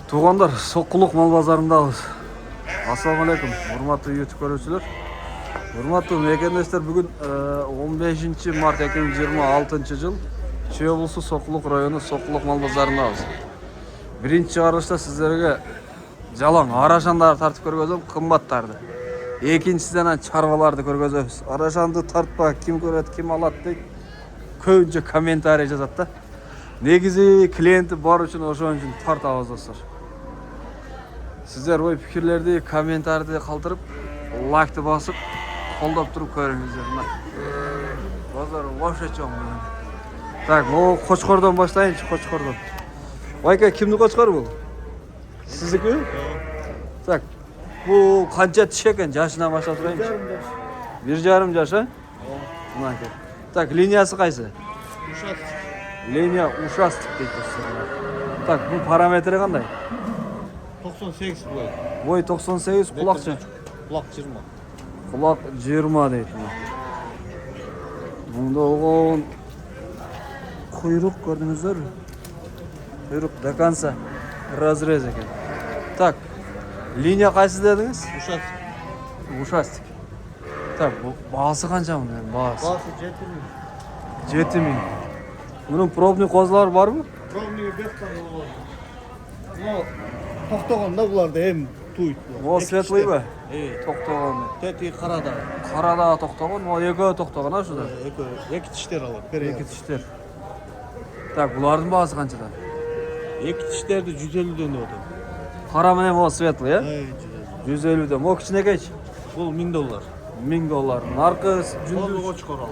Туғандар, Соққұлық мал базарындамыз. Ассалаумағалейкум, урматтуу YouTube көрүүчүлөр. Урматтуу мекендештер, бүгүн 15 март 2026 жыл Чүй облусу Соққұлық району Соққұлық мал базарындабыз. Биринчи чыгарылышта сиздерге жалаң арашандарды тартып көргөзөм, кымбаттарды. Экинчиден чарбаларды көргөзөбүз. Арашанды тартпа, ким көрөт, ким алат дейт. Көбүнчө комментарий жазат да. Негизи клиенти бар үчүн ошон үчүн тартабыз достор. Сіздер ой пикирлерди, комментарийди калтырып, лайкты басып, колдоп туруп көрүңүздөр. Базар вообще чоң. Так, могу Кочкордон баштайынчы, Кочкордон. Байка, кимдин Кочкору бул? Сиздики? Так, бул канча тиш экен, жашынан баштап турайынчы. 1,5 жаш, а? Мынакей. Так, линиясы кайсы? Ушастик. Линия ушастик дейт достор. Так, бул параметри кандай? 98 бой. Бой 98, кулакчы? Кулак 20. Кулак 20 дейт. Мында болгон куйрук көрдүңүздөр. Куйрук до конца разрез экен. Так, линия кайсы дедиңиз? Ушастик. Ушастик. Так, баасы канча мунун баасы? Баасы 7000. Мунун пробный козулары барбы? Пробный бектан болгон. Но токтогондо буларды эм туйт. Могу светлыйбы? Токтогон. Тети карада. Карада токтогон, могу экөө токтогон а ушуда? Эки тиштер алат. Эки тиштер. Так, булардын баасы канчадан? Эки тиштерди 150дөн деп атам. Кара менен могу светлый, э? 150дөн. Могу кичинекейчи? Бул $1000. $1000. Наркы Козу Кочкор ал.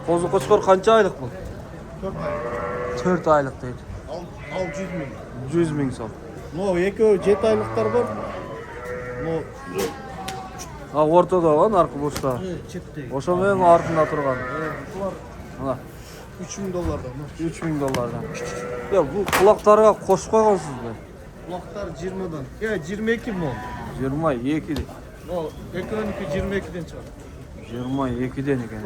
Козу Кочкор канча айлык бул? 4 айлык дейт. Ал 100.000. 100.000 сом. Но экөө 7 айлыктар бар. Но Ортодо бар наркы бушта. четте. Ошо менен артында турган. Булар Мына $3000. $3000. Я бул кулактарга кошуп койгонсузбу? Кулактар 20дан. 22 мон. 22 дейт. Но экөөнүкү 22ден чыгат. 22ден экен.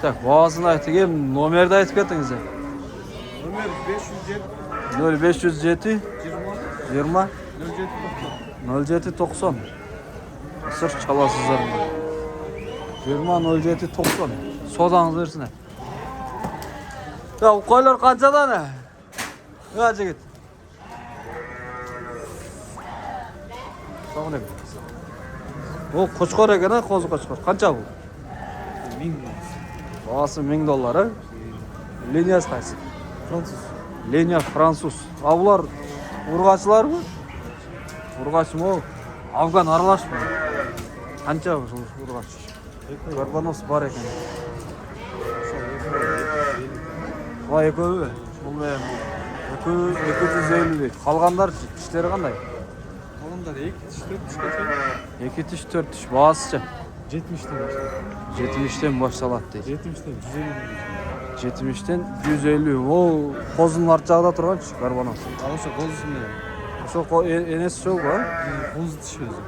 Так, баасын айтып, эми номерди айтып кетиңиз. Номер 507 0507 20 20 0790. Сыр чаласыздар. 20 0790. Содаңыз берсине. Ya koylar kançadan ne? Kaça git. Sağ olun. O Koçkor eken ha, Kozu Koçkor. Kança bu? 1000. Bağısı $1000 ha. Liniyası kaysı? Fransız. Liniya Fransuz. Avlar urgaçılar mı? Urgaç mı o? Afgan aralaş mı? Kança bu urgaç? Gorbanovs var eken. Vay ekö be. Bul men. Ekö 250 deyт. Kalganlar tişleri kanday? Kalganlar 2 tiş 4 tiş geçen. 2 tiş 4 tiş. Bağısıca? 70'ten başladı. 70'ten başsalat deyt. 70'ten 150. 70'ten 150. O kozun artjağda turgan Gorbanovs. Ошо козусун менен. Ошо энеси чогуу а? Коз тиш өзү.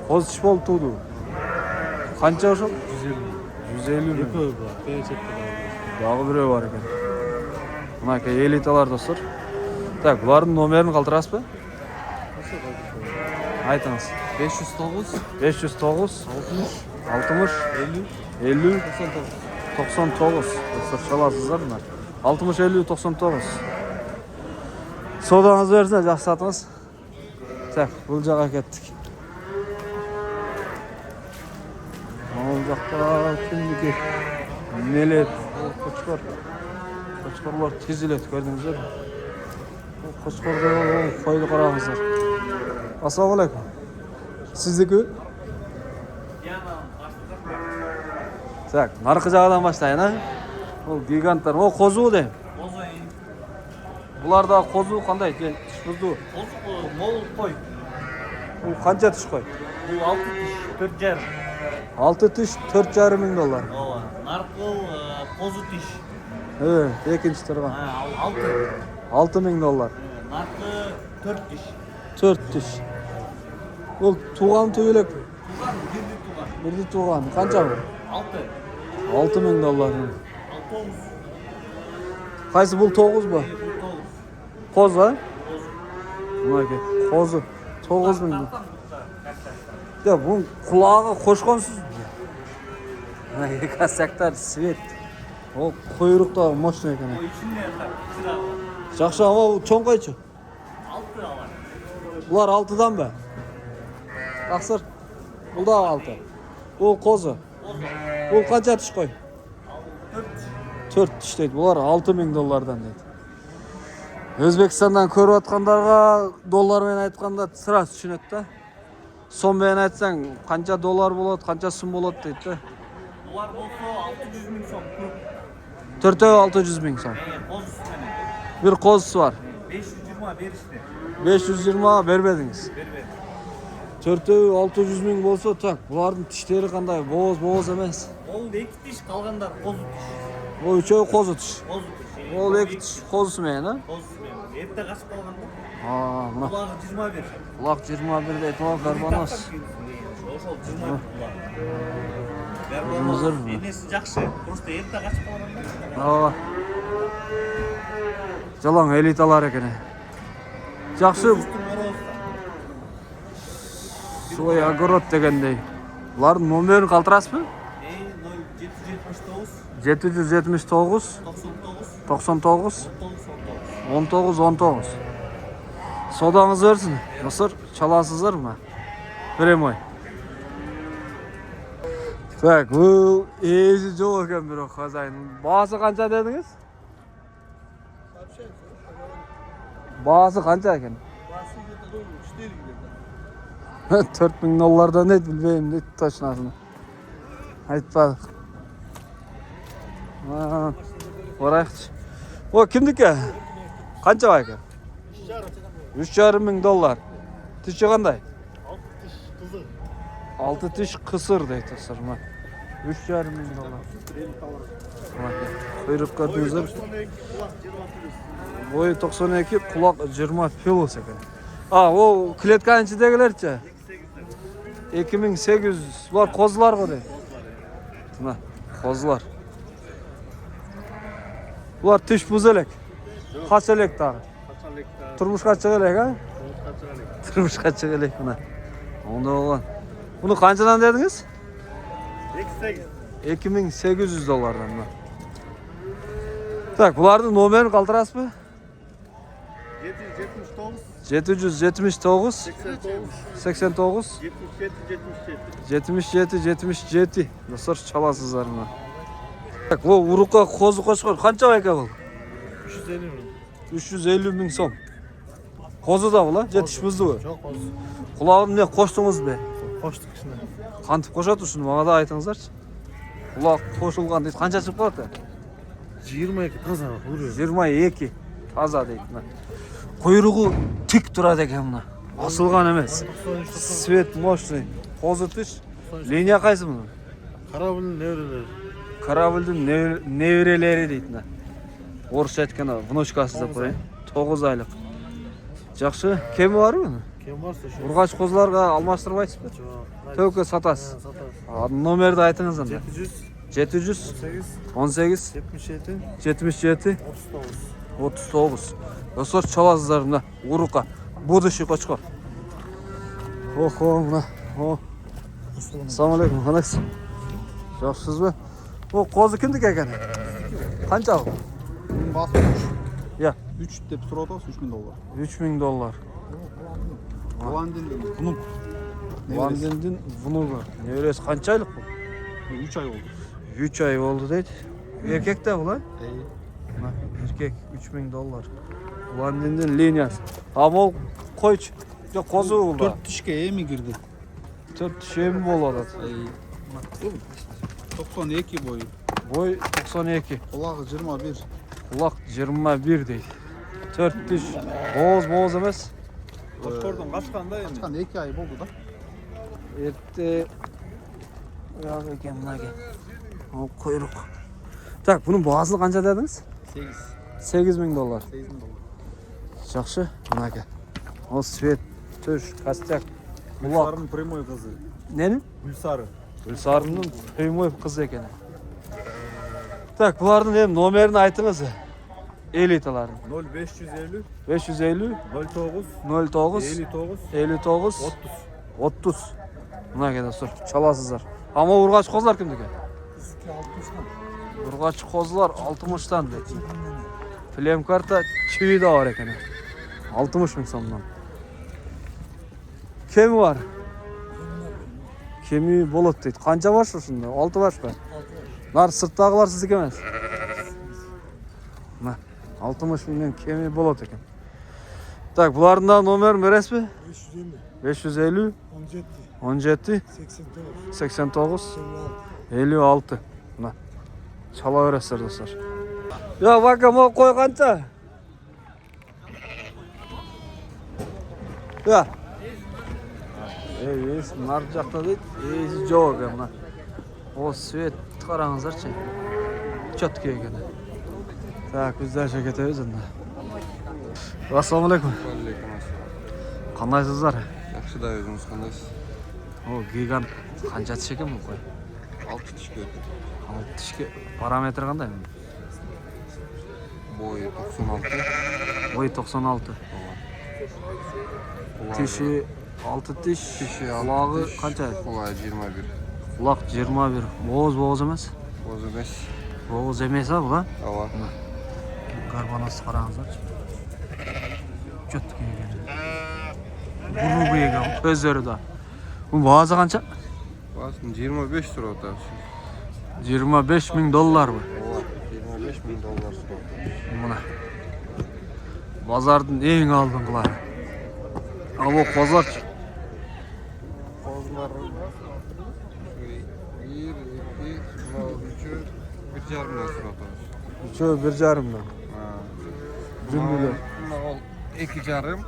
Koz tiş bolуп тууду. Канча ошо? 150. 150 миң. Экөө бар. Печетте бар. Дагы бирөө бар экен. Мынакей элиталар достор. Так, булардын номерин калтырасызбы? Ошо калтырып. Айтыңыз. 509 509 60 60 50 50 99. 99. Достор çalasыздар мына. 60 50 99. Содаңыз берсине жаксатыңыз. Так, бул жака кеттик. Ал жакта кимдики? Мелет, Кочкор. Кочкорлор тизилет, көрдүңүздөр. Кочкордо койду караңыздар. Ассаламу алейкум. Сиздики? Так, наркы жагынан баштайын, а? Бул гиганттар. О, козу дейм. Козу. Буларда козу кандай? Тиш бузду. Козу мол кой. Бул канча тиш кой? Бул 6 тиш 4,5. 6 тиш $4,5 миң. Ооба. Наркыл козу тиш. Экинчи турган. 6. $6,000. Наркы 4 тиш. 4 тиш. Бул туган түйелек. Туган Бирди туган. Канча бул? 6. $6,000. 9. Кайсы бул 9 бу? 9. Коз, а? Mınake kozu 9000. Ya bunun kulağı koşkonsuz. Mınake kasaklar svet. O kuyruk da moşna ekan. O içinde yatar. Sıra var. Жақсы ama çoğun qayçı? 6 alan. Bular 6'dan be. Aksır. Bu da 6. Bu kozu. Bu kaça tuş koy? 4 tuş deydi. Bular 6000 dollardan deydi. Özbekistandan көріп atqandarga dollarмен айтқанда sıra düşünet de. Соммен айтсаң қанша доллар болады, қанша сум болады deydi de. Dolar bolsa 600 bin son. 4'e 600 bin son. Boz üstüne. Bir kozusu var. 520 ver işte. 520 vermediniz. Ver. 4'e 600 bin bolsa tak. Buların tişleri qanday? Boz emez. Ол 2 tiş kalganlar kozu tiş. O üçöy kozu tiş. Kozu tiş. Ол 2 tiş kozusu men ha? Kozu tiş. Erте kaçıp kalganlar. Aa, mına. Kulağı 20 ver. Kulak 21'de etma garbanos. Ошол 20 ver. Uzun Garbanos. mu? Enesi жақсы. Просто erте kaçıp kalganlar. Aa. Жалаң элиталар екен. Жақсы свой огород дегендей. Бұлардың номерін қалтырасыз ба? 779 99 19 Содаңыз өрсін. Мысыр çalasыздар ма? Прямой. Так, бұл езі жоқ екен бір хозяин. Бағасы қанша дедіңіз? Бағасы қанша екен? 4000 доллардан еді, білмеймін дейді точнасыны. Айтпадық. Орайықшы. О, кімдікі? Қанша ба екен? 3,5 доллар. Тіші қандай? 6 тіш қысыр дейді сырма. 3,5 доллар. Құйрық көрдіңіздер. Бойы 92, құлақ 20 пилос екен. О, клетканың ішіндегілер ше? 2800. Бұлар қозылар ғой дейді. Мына, қозылар. Бұлар түш бұз әлек. Қаш әлек тағы? Тұрмышқа чық әлек, а? Тұрмышқа чық әлек мына. Онда болған. Бұны қаншадан дедіңіз? 2800 доллардан мына. Так, бұлардың номерін қалтырасыз ба? 779 89 77 Достар çalasыздар мына. Так, ол урукка қозы қошқар қанша байка бұл? 350 мың сом. Қозы да бұл, жетішімізді бұл? Жоқ, қозы. Құлағын не қоштыңыз бе? Қоштық ішіне. Қантып қошат үшін, маңа да айтыңыздаршы. Құлақ қошылған дейді, қанша шығып қалады? 22 таза ұрıyor. 22 таза дейді. Құйрығы тік тұрады екен мына. Асылған емес. Свет мощный. Қозы түш. Линия қайсы мұның? Қарабілдің неврелері. Карабылдың неврелері дейді. Орысша айтқанда внучкасы деп қойын. 9 айлық. Жақсы, кемі бар мұның? Кем барса şu. Ұрғаш қозыларға алмастырмайсыз ба? Жоқ. Тәуке сатасыз. Сатасыз. Номерді айтыңыз анда. 700 18 77 77 39. 39. Достар çalasыздар мына урукка. Будущий қошқар. Охо мына. Ассалаумағалейкум. Қалайсыз? Жақсысыз ба? О, қозы кімдікі екен? Қанша ал? Bası 3. Ya. 3 деп тұрады ғой, 3000 доллар. 3000 доллар. Вандин внук. Вандиндің внугы. Невресі қанша айлық бұл? 3 ай oldu. 3 ай болды дейді. Еркек те бұл, а? Еркек 3000 доллар. Вандиндің линиясы. Амол қойч. Жоқ, қозы бұл да. 4 dişke mi girdi? 4 тишем болады. 92 boyu. Бой 92. Kulağı 21. Құлақ 21 дейді. 4 тиш. Боз емес. Koşkordan kaçkanda yani. Kaçkanda 2 ay oldu da. Ерте Яғы екен мына екен. Ол құйрық. Так, бұның бағасы қанша дедіңіз? 8000 доллар. 8000 доллар. Жақсы, мына екен. Ол свет, түш, костяк, құлақ. Gülsar'ın primoy kızı. Нені? Gülsar'ı. Гүлсарымның прямой қыз екен. Так, бұлардың номерін айтыңыз. elitalar. 0550 550 09 09 59 59 30. 30. Mına dostlar, çalasızlar. Ama urgaç kozlar kimdiki? Bizki 60'dan. Urgaç kozlar 60'tan dedi. Film karta çivi de var ekene. 60 bin sondan. Kemi var. Kemi bolat deydi. Kanca var şunda? 6 var mı? Nar sırttağılar sizdeki emas. Nah, 60 milyon kemi bolat eken. Tak, buların da nomer veres mi? 550 17 89 56. Nah. Çala veresler dostlar. Ya bakam o koy kanca. Ya. Eys, nar jakta deydi. Eys жоқ ama. O svet qarаңыздарчы. Чөткө екен. Так, bizler ketemiz onda. Assalomu alaykum. Алейкум ассалам. Qandaysizlar? Yaxshi da o'zingiz qandaysiz? O gigant qancha tish ekan bu qo'y? 6 tishga o'tdi. 6 tishga parametri qanday? Bo'yi 96. Bo'yi 96. Tishi 6 tish. Tishi Qulog'i qancha? Qulog'i 21. Quloq 21. Bo'g'iz emas? O'zi emas. Bo'g'iz emas bu ha? Ava. Garbanasini qarangizlarchi. Chotga ekan. Burnu ekan, ko'zlarida. Bu bahosi qancha? Bahosi 25 turadi. 25 ming dollar bu. Ava. 25 ming dollar turadi. Mana. Bozordan eng oldingilar. Avo qozorchi. Qozlar 1 2 3 1,5 ming turadi. Uchovi 1,5 ming. Jumlalar. Bunlar 2,5.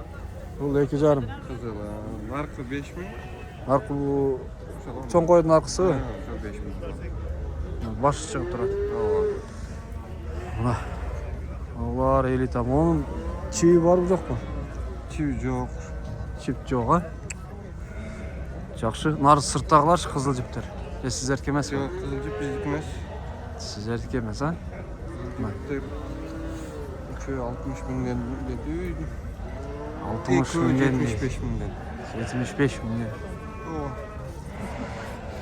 Bu 2,5 ming. Qizil. Narxi 5 ming. Narxi bu cho'ng qo'yning narxisi. 5 ming. Bosh chiqib turadi. Ava. Mana. Ular elita. Onun chivi bormi yo'qmi? Chivi yo'q. Chip yo'q ha. Yaxshi. Nar sirtdag'lar qizil jipdir. Sizlarga emasmi? Yo'q, qizilchi bizikmas. Sizlarga emas ha? Köy 60 mingden dedi. 60 mingdan 75 mingden. 75 mingdan. O.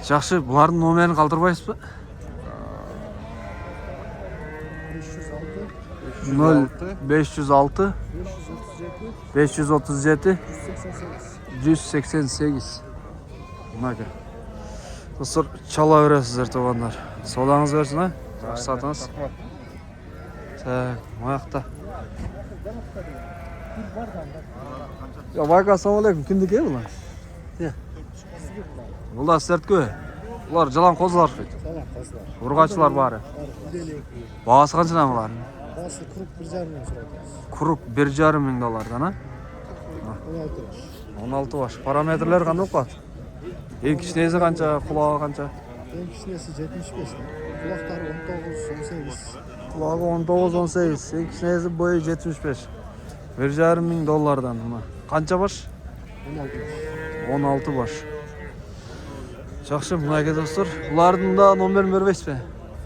Yaxshi, bularning nomerini qoldirmaysizmi? 0 506 537 188. Maka. Dostlar, çala verəsizlər tobanlar. Soğanınız versin ha? Yaxşı satınız. Tak, mayaqda. Ya bayka, assalamu alaykum. Kimdiki bular? Ya. Bular sertköy. Bular jalan qozlar. Salam qazlar. Urgaçlar bari. Bahası qanchadan bularning? Bası kurup 1,5 ming so'raymiz. Quruq 1,5 ming dollardan ha? 16 baş. 16 baş. Parametrler qanday qo'yadi? Eng kichkinasi qancha, qulog'i qancha? En kichkinasi 75 dan. Quloqlari 19 18. Qulog'i 19 18. Eng kichkinasi bo'yi 75. 1,5 ming dollardan nima? Qancha baş? 16 baş. 16 baş. Yaxshi, bunaqa do'stlar. Ularning da nomerini bermaysizmi?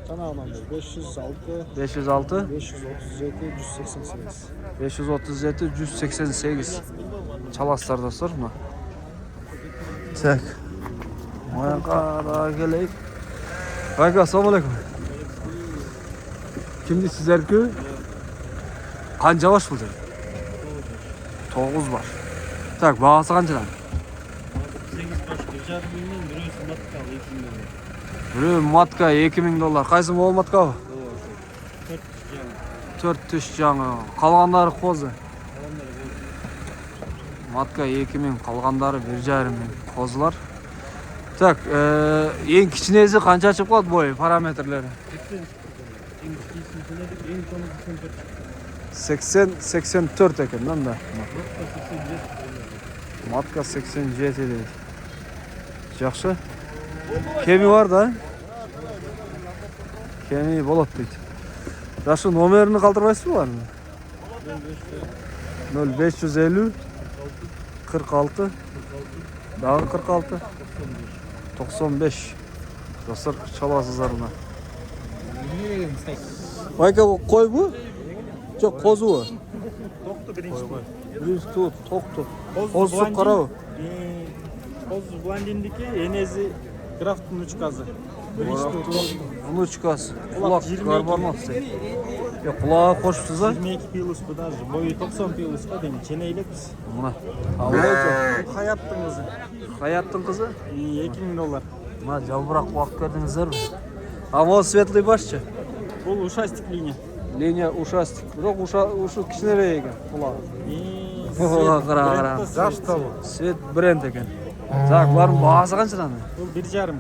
Canağından 506 506 537 188. 537 188. Çalaslar dostlar buna. Tak. Maya qara geleyik. Bayka, assalomu alaykum. Kimdi sizlarki? Qancha baş bo'ldi? 9 baş. Tak, bahası qanchadan? 8 baş 1,5 mingdan birisi matka 2 ming. Biri matka 2 ming dollar. Qaysi mol matka bu? 4 tish жаңы. Qalğanları qo'zi. Matka 2 ming, qalğanları 1,5 ming. Qo'zilar. Tak, eng kichkinasi qancha chiqib qoldi bo'yi, parametrlari? 80 84 ekan da. Matka 87 deydi. Yaxshi. Kemi var da. Kemi bo'ladi deydi. Yaxshi, nomerini qoldirmaysizmi ularni? 0550 46 Dağı 46 95. Dostlar, çalasızlar buna. Bayka, qo'y bu? Жоқ, қозуы. Тоқты бірінші туы. Бірінші туы, тоқты. Қозы Қозысы блондин. қарау. Қозы блондиндікі, енесі графтың ұчқазы. Бірінші туы тоқты. Внучкасы. Құлақ бар ма? Құлағы қошыпсыз, а? 22 пилус bu даже. Бойы 90 пилус па деймін. Ченейлеппіз. Мына. Хаяттың қызы. Хаяттың қызы? $2000. Мына жалбырақ уақыт көрдіңіздер бе? А мол светлый башчы? Бұл ушастик линия. Линия ушастик. Жоқ, ушы кішінерек екен құлағы. Қара. Жашта бұл. Свет бренд екен. Так, бұлардың бағасы қаншадан? Бұл 1,5.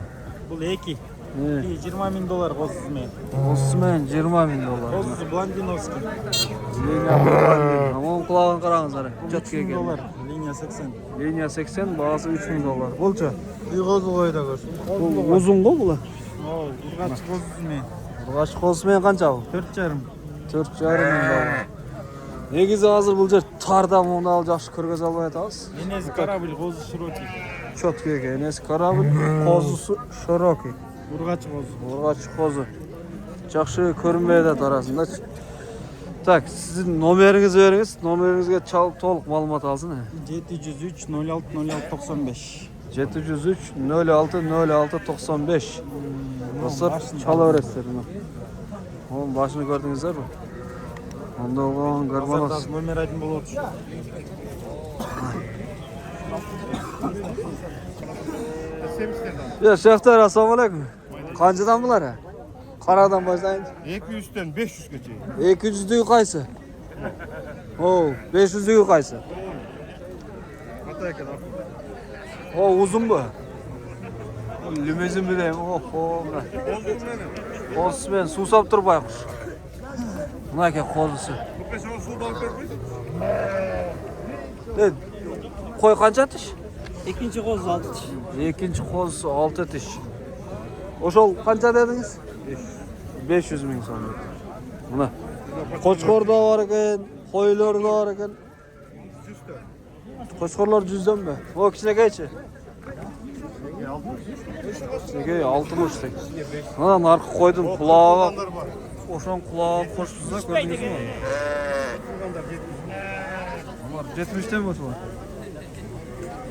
Бұл 2. $20,000 қозысымен. Осымен $20,000. Қозысы блондиновский. Линия блондин. Амон құлағын қараңыздар. Четкі екен. $3,000. Линия 80. Линия 80, бағасы $3,000. Бұлча? Үй қозы қойда көрсін. Бұл ұзын ғой бұлы? Ұрғач қозысымен. Ұрғаш қозысымен қанша бұл? 4,5. $4,500. Негізі қазір бұл жер тарда мұнал жақшы көргөз албай атабыз. Енесі корабль қозы широкий. Четкі екен. Енесі корабль, қозысы широкий. Ұрғач қозы. Ұрғач қозы. Жақшы көрінбейді арасында. Так, сіздің номеріңізді беріңіз. Номеріңізге толық малымат алсын. 703 06 06 95. 703 06 06 95. Достар, чала бересіздер. Оның башыны көрдіңіздер бі? Онда оған гармонос. Номер 1 болып отыр. Шефтер, ассалаумалейкум. Қаншадан бұлар? Қарадан başlayın. 200'den 500'e çeyin. 200'lüğü қайсы? О, 500'lüğü қайсы? Hataya kadar. О, uzun bu. Lümezin bileyim. Oh. Қозысы мен су сап тұр байқұш. Мына екен қозысы. Bu peşin su balık vermeyiz. Қой қанша тіш? Екінші қозы 6 тіш. Екінші қозысы 6 тіш. Ошол қанша дедіңіз? 500.000 сом. Мына. Қошқор да бар екен, қойлар да бар екен. Қошқорлар 100'ден бе? О, кішінекейші. Кішінекей 60 тек. Мына нарқы қойдың құлағы. Ошон құлағы қошсызда көрдіңіз ме? Олар 70'тен бе отыр?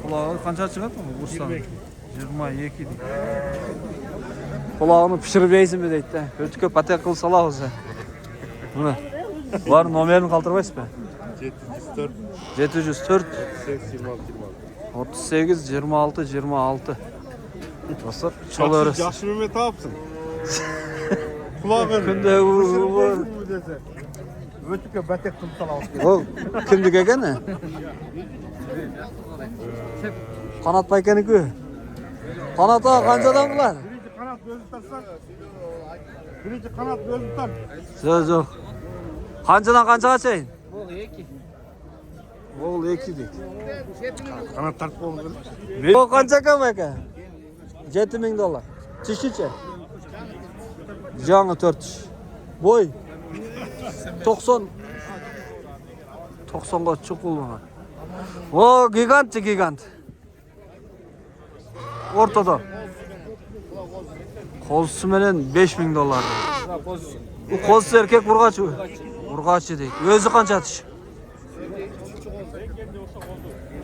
Құлағы қанша шығады ма? 22 дейді. Құлағını пішірбейсің бе дейді. Өте көп пәтек қыл саламыз. Мына. Бар номерін қалтырбайсыз ба? 704 38 26 26. Достар, чала өресіз. Yaxşı Mehmet yapsın. Kulağı verin. Күнде var. Ötüke batek kılıp salamız. Ол кімдікі екен? Қанат байкенікі. Қанат аға қаншадан бұлар? Birinci kanat gözü tutsan. Birinci kanat gözü tutan. Жоқ. Қаншадан қаншаға шейін? Бұл 2. Ол 2 дейді. Kanat tart olmuş. Ол қанша кем екен? $7,000. Тишіче? Жаңы 4 тиш. Бой? 90. 90-ға чұқыл баған. О, гигант. Ортада. Қозысы менен $5,000. Бұл қозысы еркек ұрғачы. Ұрғачы дейді. Өзі қанша тиш?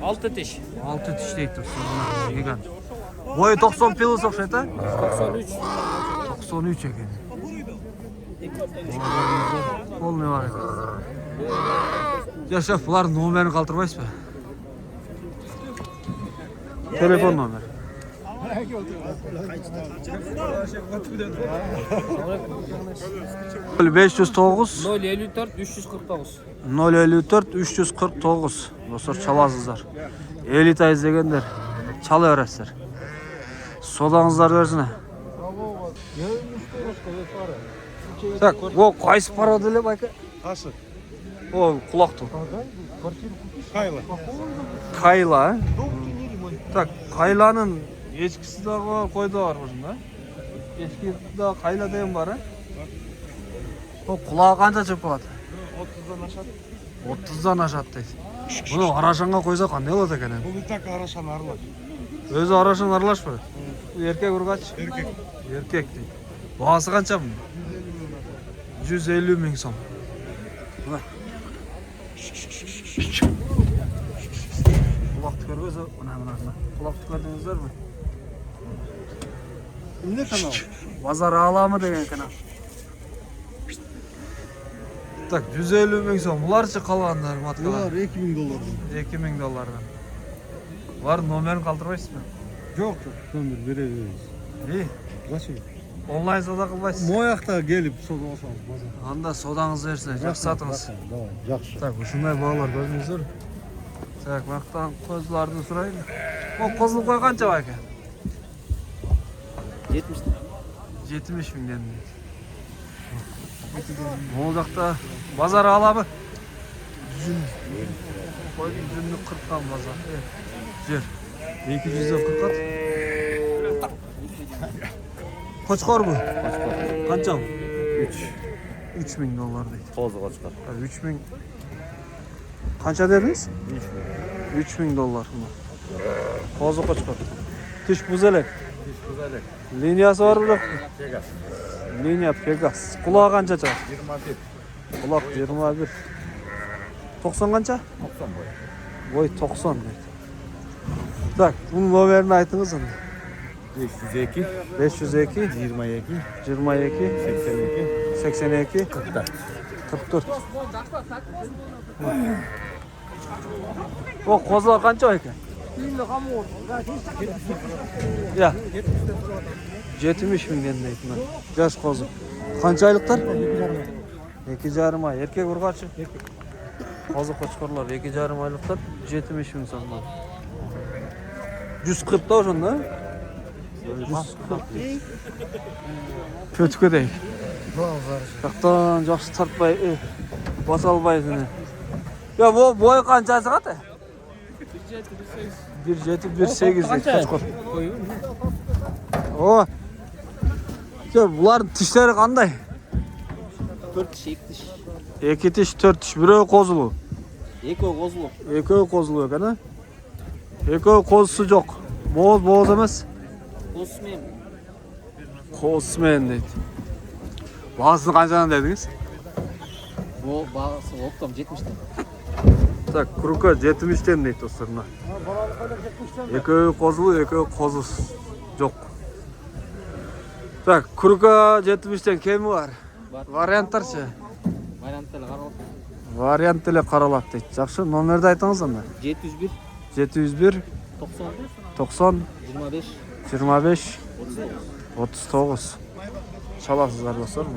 6 тіш. 6 тиш дейді. Гигант. Бойы 90 пилос оқшайды, а? 93 екен. Ол не бар екен? Шеф, бұлардың номерін қалтырмайсыз ба? Телефон номер. 509 054 349. 054 349. Достар, чаласыздар. Элита іздегендер. Чала өресіздер. Содаңыздар берсіне. Так, о, қайсы пара деле байка? Taşı. О, құлақты. Kayla. Кайла, а? Так, Кайланың ешкісі дағы бар, қойда бар бұжында. Ешкі да Кайла деген бар, а? О, құлағы қанша шығып қалады? 30'dan aşağı. 30'дан ашады дейді. Бұны арашанға қойса қандай болады екен? Bu bir tak araşan arılar. Өзі арашан аралаш па? Еркек ұрғач? Erkek. Еркек дейді. Бағасы қанша бұның? 150.000 сом. Мына. Kulakты görgözü, mına. Kulakты gördünüzler mi? Ne kanal? Bazar ağlamı degen kanal. Tak 150 ming so'm. Bularcha kalganlar matkalar. Bunlar $2000. 2000 dollardan. Var nomerini kaldırmaysızmı? Yok. Kömür veririz. İyi. Kaçın? Online soda kılmaysiz. Moyakta gelip soda alsanız bazar. Anda sodanızı versin, жақсы satыңыз. Давай, жақсы. Так, ушундай баалар көрдүңүздөр. Так, мактан козуларды сурайын. О, козул кой канча бар экен? 70 миңден. Могул жакта базар алабы? Койдун жүнү 40 базар. Жер 240 Koçkorbu? Kança? 3 bin dolar deydi. Toz koçkar. 3 bin. Kança dediniz? 3 bin dolar. Kozu koçkor. Tiş buzelek. Liniyası var mı yok? Pegas. Linya Pegas. Kulağı kança çağır? 21. Kulak 21. 90 kança? 90 boy. Boy 90 deydi. Tak, bunun nomerini aytыңыз anda. 502. 502 22. 22 82. 82 44. 44. O kozlar kança ekan? Ya. 70 mingden deydi men. Yaş kozu. Kança aylıklar? 2,5 ay. Erkek urgaçı? Kozu koçkorlar 2,5 aylıklar 70 ming so'm. 140 da oşonda. 140. Kötükö deyil. Жақтан жақсы тартпай, баса албай сені. Ya bu boy kançası kaçı? 1,7-1,8 koçkor. O. Ya buların tişleri qanday? 4 tiş, 2 tiş. 2 tiş, 4 tiş. Biröö kozulu. 2 kozulu. Ekөө kozulu ekan ha? Ekөө kozusu жоқ. Boğaz emas. Osman. Kosmen deydi. Bağısını kançadan dediniz? Bu bağısı oktam 70'ten. Так, крука 70'ten deydi dostlarına. Ekөө kozulu, ekөө kozuz жоқ. Так, крука 70'ten kemi var? Var. Variantarчы? Variantlar qaralap. Variant эле каралат дейт. Жакшы, номерди айтыңыз анда. 701 701 90 90 25 25 39. 39. Çalasızlar dostlar mı?